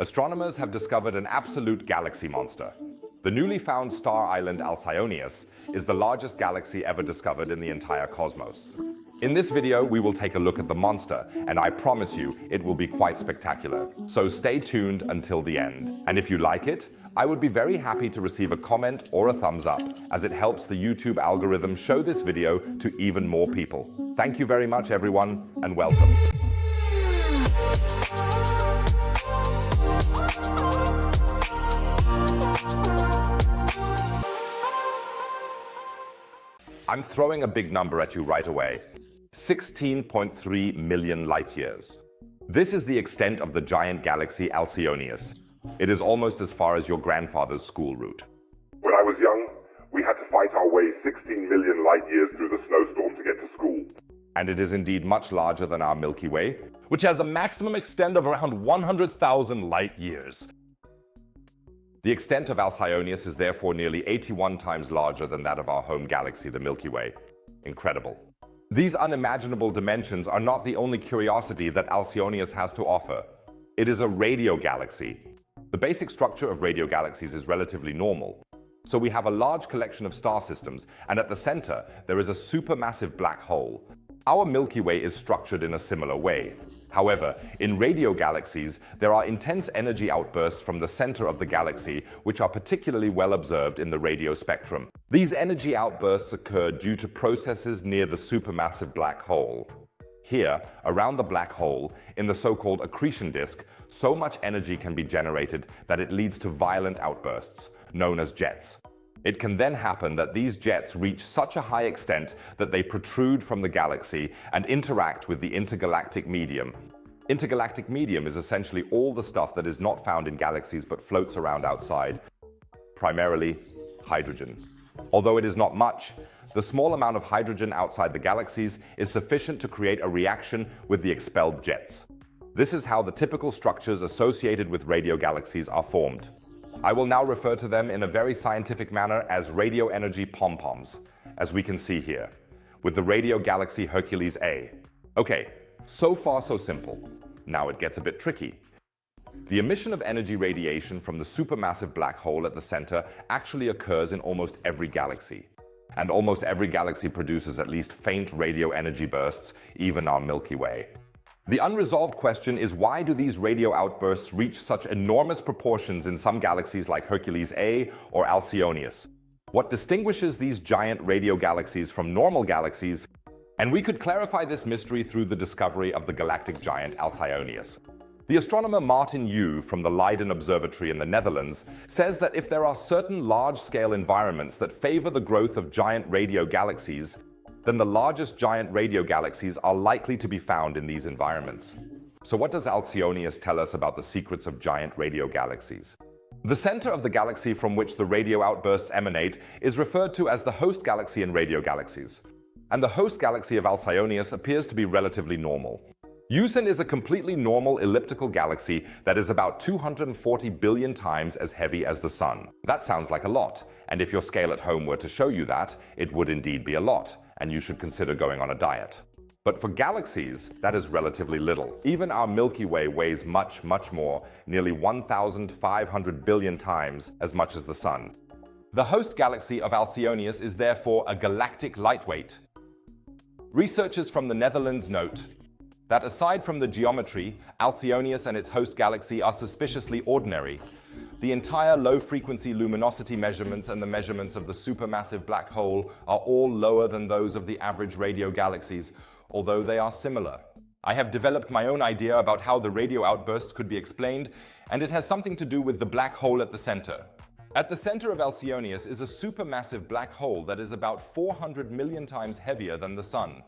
Astronomers have discovered an absolute galaxy monster. The newly found star island Alcyoneus is the largest galaxy ever discovered in the entire cosmos. In this video, we will take a look at the monster, and I promise you, it will be quite spectacular. So stay tuned until the end. And if you like it, I would be very happy to receive a comment or a thumbs up, as it helps the YouTube algorithm show this video to even more people. Thank you very much, everyone, and welcome. I'm throwing a big number at you right away. 16.3 million light years. This is the extent of the giant galaxy Alcyoneus. It is almost as far as your grandfather's school route. When I was young, we had to fight our way 16 million light years through the snowstorm to get to school. And it is indeed much larger than our Milky Way, which has a maximum extent of around 100,000 light years. The extent of Alcyoneus is therefore nearly 81 times larger than that of our home galaxy, the Milky Way. Incredible. These unimaginable dimensions are not the only curiosity that Alcyoneus has to offer. It is a radio galaxy. The basic structure of radio galaxies is relatively normal. So we have a large collection of star systems, and at the center, there is a supermassive black hole. Our Milky Way is structured in a similar way. However, in radio galaxies, there are intense energy outbursts from the center of the galaxy, which are particularly well observed in the radio spectrum. These energy outbursts occur due to processes near the supermassive black hole. Here, around the black hole, in the so-called accretion disk, so much energy can be generated that it leads to violent outbursts, known as jets. It can then happen that these jets reach such a high extent that they protrude from the galaxy and interact with the intergalactic medium. Intergalactic medium is essentially all the stuff that is not found in galaxies but floats around outside, primarily hydrogen. Although it is not much, the small amount of hydrogen outside the galaxies is sufficient to create a reaction with the expelled jets. This is how the typical structures associated with radio galaxies are formed. I will now refer to them in a very scientific manner as radio energy pom-poms, as we can see here, with the radio galaxy Hercules A. Okay, so far so simple. Now it gets a bit tricky. The emission of energy radiation from the supermassive black hole at the center actually occurs in almost every galaxy. And almost every galaxy produces at least faint radio energy bursts, even our Milky Way. The unresolved question is, why do these radio outbursts reach such enormous proportions in some galaxies like Hercules A or Alcyoneus? What distinguishes these giant radio galaxies from normal galaxies? And we could clarify this mystery through the discovery of the galactic giant Alcyoneus. The astronomer Martin Yu from the Leiden Observatory in the Netherlands says that if there are certain large-scale environments that favor the growth of giant radio galaxies, then the largest giant radio galaxies are likely to be found in these environments. So what does Alcyoneus tell us about the secrets of giant radio galaxies? The center of the galaxy from which the radio outbursts emanate is referred to as the host galaxy in radio galaxies. And the host galaxy of Alcyoneus appears to be relatively normal. Usen is a completely normal elliptical galaxy that is about 240 billion times as heavy as the Sun. That sounds like a lot, and if your scale at home were to show you that, it would indeed be a lot, and you should consider going on a diet. But for galaxies, that is relatively little. Even our Milky Way weighs much, much more, nearly 1,500 billion times as much as the Sun. The host galaxy of Alcyoneus is therefore a galactic lightweight. Researchers from the Netherlands note that aside from the geometry, Alcyoneus and its host galaxy are suspiciously ordinary. The entire low-frequency luminosity measurements and the measurements of the supermassive black hole are all lower than those of the average radio galaxies, although they are similar. I have developed my own idea about how the radio outbursts could be explained, and it has something to do with the black hole at the center. At the center of Alcyoneus is a supermassive black hole that is about 400 million times heavier than the Sun.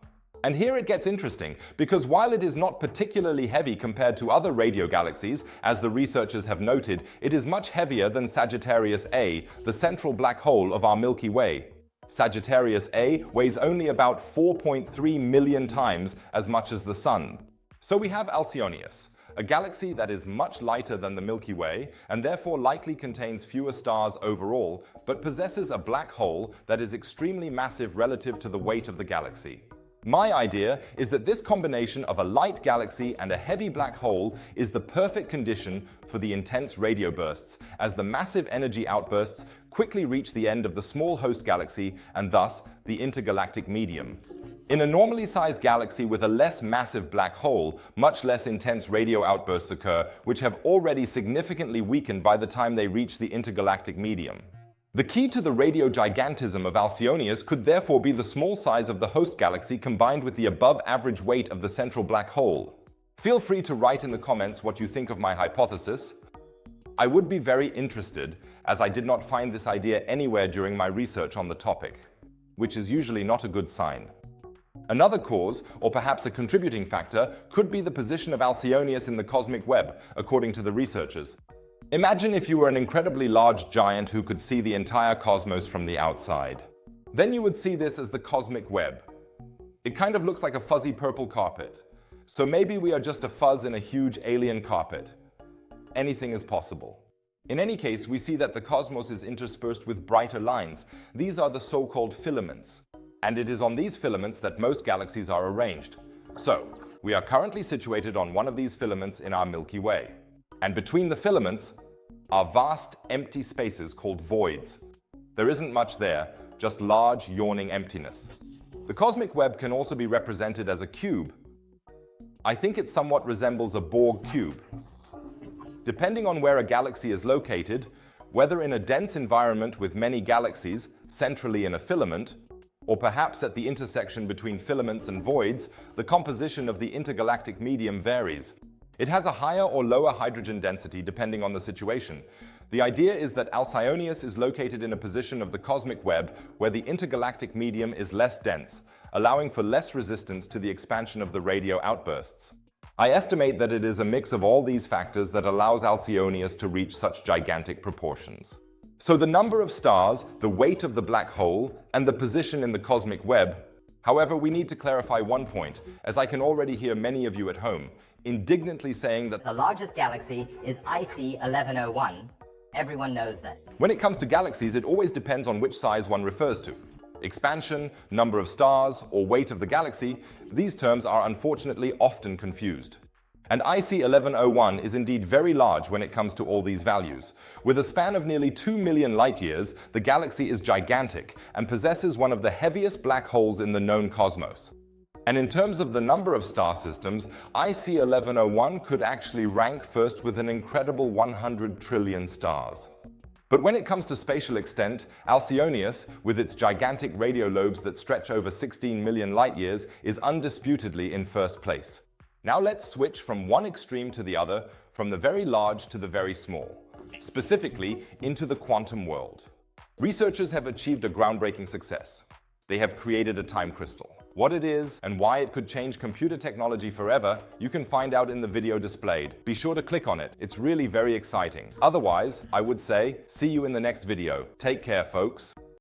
And here it gets interesting, because while it is not particularly heavy compared to other radio galaxies, as the researchers have noted, it is much heavier than Sagittarius A, the central black hole of our Milky Way. Sagittarius A weighs only about 4.3 million times as much as the Sun. So we have Alcyoneus, a galaxy that is much lighter than the Milky Way and therefore likely contains fewer stars overall, but possesses a black hole that is extremely massive relative to the weight of the galaxy. My idea is that this combination of a light galaxy and a heavy black hole is the perfect condition for the intense radio bursts, as the massive energy outbursts quickly reach the end of the small host galaxy and thus the intergalactic medium. In a normally sized galaxy with a less massive black hole, much less intense radio outbursts occur, which have already significantly weakened by the time they reach the intergalactic medium. The key to the radio gigantism of Alcyoneus could therefore be the small size of the host galaxy combined with the above-average weight of the central black hole. Feel free to write in the comments what you think of my hypothesis. I would be very interested, as I did not find this idea anywhere during my research on the topic, which is usually not a good sign. Another cause, or perhaps a contributing factor, could be the position of Alcyoneus in the cosmic web, according to the researchers. Imagine if you were an incredibly large giant who could see the entire cosmos from the outside. Then you would see this as the cosmic web. It kind of looks like a fuzzy purple carpet. So maybe we are just a fuzz in a huge alien carpet. Anything is possible. In any case, we see that the cosmos is interspersed with brighter lines. These are the so-called filaments. And it is on these filaments that most galaxies are arranged. So, we are currently situated on one of these filaments in our Milky Way. And between the filaments are vast empty spaces called voids. There isn't much there, just large yawning emptiness. The cosmic web can also be represented as a cube. I think it somewhat resembles a Borg cube. Depending on where a galaxy is located, whether in a dense environment with many galaxies, centrally in a filament, or perhaps at the intersection between filaments and voids, the composition of the intergalactic medium varies. It has a higher or lower hydrogen density depending on the situation. The idea is that Alcyoneus is located in a position of the cosmic web where the intergalactic medium is less dense, allowing for less resistance to the expansion of the radio outbursts. I estimate that it is a mix of all these factors that allows Alcyoneus to reach such gigantic proportions. So the number of stars, the weight of the black hole, and the position in the cosmic web. However, we need to clarify one point, as I can already hear many of you at home indignantly saying that the largest galaxy is IC 1101. Everyone knows that. When it comes to galaxies, it always depends on which size one refers to. Expansion, number of stars, or weight of the galaxy, these terms are unfortunately often confused. And IC 1101 is indeed very large when it comes to all these values. With a span of nearly 2 million light-years, the galaxy is gigantic and possesses one of the heaviest black holes in the known cosmos. And in terms of the number of star systems, IC 1101 could actually rank first with an incredible 100 trillion stars. But when it comes to spatial extent, Alcyoneus, with its gigantic radio lobes that stretch over 16 million light-years, is undisputedly in first place. Now let's switch from one extreme to the other, from the very large to the very small, specifically into the quantum world. Researchers have achieved a groundbreaking success. They have created a time crystal. What it is and why it could change computer technology forever, you can find out in the video displayed. Be sure to click on it. It's really very exciting. Otherwise, I would say, see you in the next video. Take care, folks.